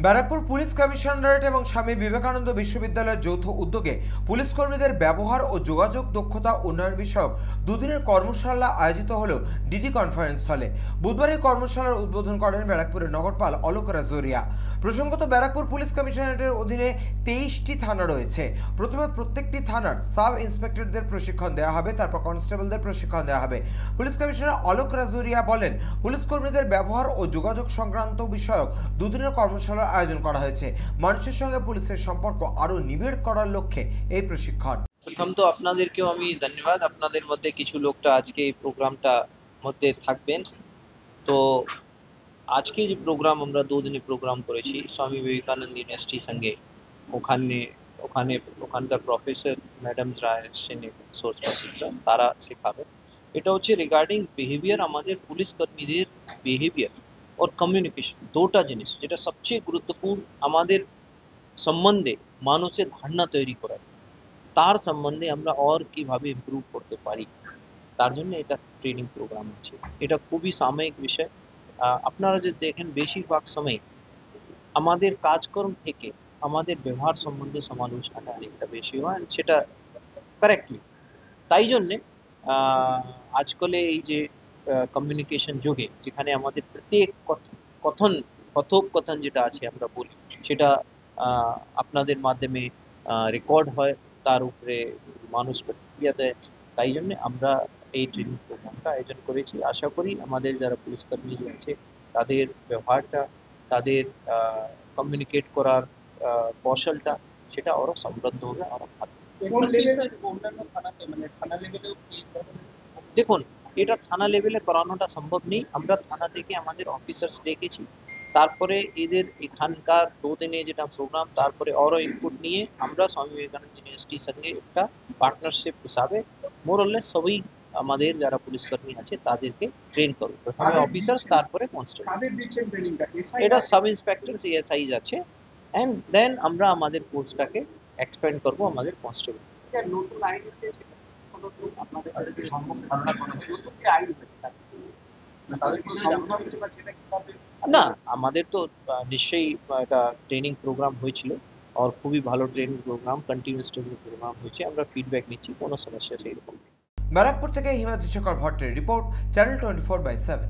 Barrackpore police commissionerate এবং স্বামী বিবেকানন্দ বিশ্ববিদ্যালয়ের যৌথ উদ্যোগে পুলিশ কর্মীদের ব্যবহার ও যোগাযোগ দক্ষতা উন্নয়ন বিষয়ক দুদিনের কর্মশালা আয়োজিত হল ডিডি কনফারেন্স হলে। বুধবার এই কর্মশালার উদ্বোধন করেন ব্যারাকপুরের নগরপাল অলোক রাজোরিয়া। প্রসঙ্গত, ব্যারাকপুর পুলিশ কমিশনারেটের অধীনে 23টি থানা রয়েছে। প্রথমে প্রত্যেকটি থানার সাব ইন্সপেক্টরদের প্রশিক্ষণ দেওয়া হবে, তারপর কনস্টেবলদের প্রশিক্ষণ দেওয়া হবে। পুলিশ কমিশনার অলোক রাজোরিয়া বলেন, পুলিশ কর্মীদের ব্যবহার ও যোগাযোগ সংক্রান্ত বিষয়ক দুদিনের কর্মশালা আয়োজন করা হয়েছে। মানুষের সঙ্গে পুলিশের সম্পর্ক আরো নিবিড় করার লক্ষ্যে এই প্রশিক্ষণ। প্রথম তো আপনাদেরকেও আমি ধন্যবাদ, আপনাদের মধ্যে কিছু লোকটা আজকে এই প্রোগ্রামটা মধ্যে থাকবেন। তো আজকে যে প্রোগ্রাম আমরা দুদিনের প্রোগ্রাম করেছি স্বামী বিবেকানন্দ ইউনিভার্সিটির সঙ্গে, ওখানকার প্রফেসর ম্যাডাম রায় সেনে সোর্স প্রফেসর তারা শেখাবে। এটা হচ্ছে রিগার্ডিং বিহেভিয়ার, আমাদের পুলিশ কর্মীদের বিহেভিয়ার और কমিউনিকেশন, দুটো জিনিস যেটা সবচেয়ে গুরুত্বপূর্ণ আমাদের সম্বন্ধে মানুষের ধারণা তৈরি করা, তার সম্বন্ধে আমরা আর কিভাবে ইমপ্রুভ করতে পারি, তার জন্য এটা ট্রেনিং প্রোগ্রাম আছে। এটা খুবই সাময়িক বিষয়। আপনারা যদি দেখেন বেশিরভাগ সময় আমাদের কাজকর্ম থেকে আমাদের ব্যবহার সম্বন্ধে সমালোচনাটা অনেকটা বেশি হয়, সেটা কারেক্টলি। তাই জন্যে আজকালে এই যে কমিউনিকেশন যুগে, যেখানে আমাদের প্রত্যেক কথোপকথন যেটা আছে আমরা বলি, সেটা আপনাদের মাধ্যমে রেকর্ড হয়, তার উপরে মানুষ প্রতিক্রিয়া দেয়। তাই জন্য আমরা এই ট্রেনিং প্রোগ্রামটা আয়োজন করেছি। আশা করি আমাদের যারা পুলিশ কর্মী আছে তাদের ব্যবহারটা, তাদের কমিউনিকেট করার কৌশলটা, সেটা আরো সমৃদ্ধ হবে, আরো ভালো। দেখুন, এটা থানা লেভেলে করানোটা সম্ভব নেই। আমরা থানা থেকে আমাদের অফিসার্স ডেকেছি, তারপরে এদের এখানকার দুদিনে যেটা প্রোগ্রাম, তারপরে আরো ইনপুট নিয়ে আমরা স্বামী বিবেকানন্দ ইউনিভার্সিটির সঙ্গে একটা পার্টনারশিপ হিসাবে মোরলেস সবই আমাদের যারা পুলিশ কর্মী আছে তাদেরকে ট্রেন করবো। প্রথমে অফিসার্স, তারপরে কনস্টেবল। এটা সাব ইন্সপেক্টর সিএসআই আছে, এন্ড দেন আমরা আমাদের কোর্সটাকে এক্সপ্যান্ড করবো আমাদের কনস্টেবল। নতুন আইন হচ্ছে না, আমাদের তো নিশ্চয়ই একটা ট্রেনিং প্রোগ্রাম হয়েছিল, আর খুবই ভালো training program, continuous training program হয়েছে। আমরা ফিডব্যাক নিচ্ছি, কোনো সমস্যা সেইরকম নেই। ব্যারাকপুর থেকে হিমাদ্রি শেখর ভট্টের রিপোর্ট, চ্যানেল 24/7।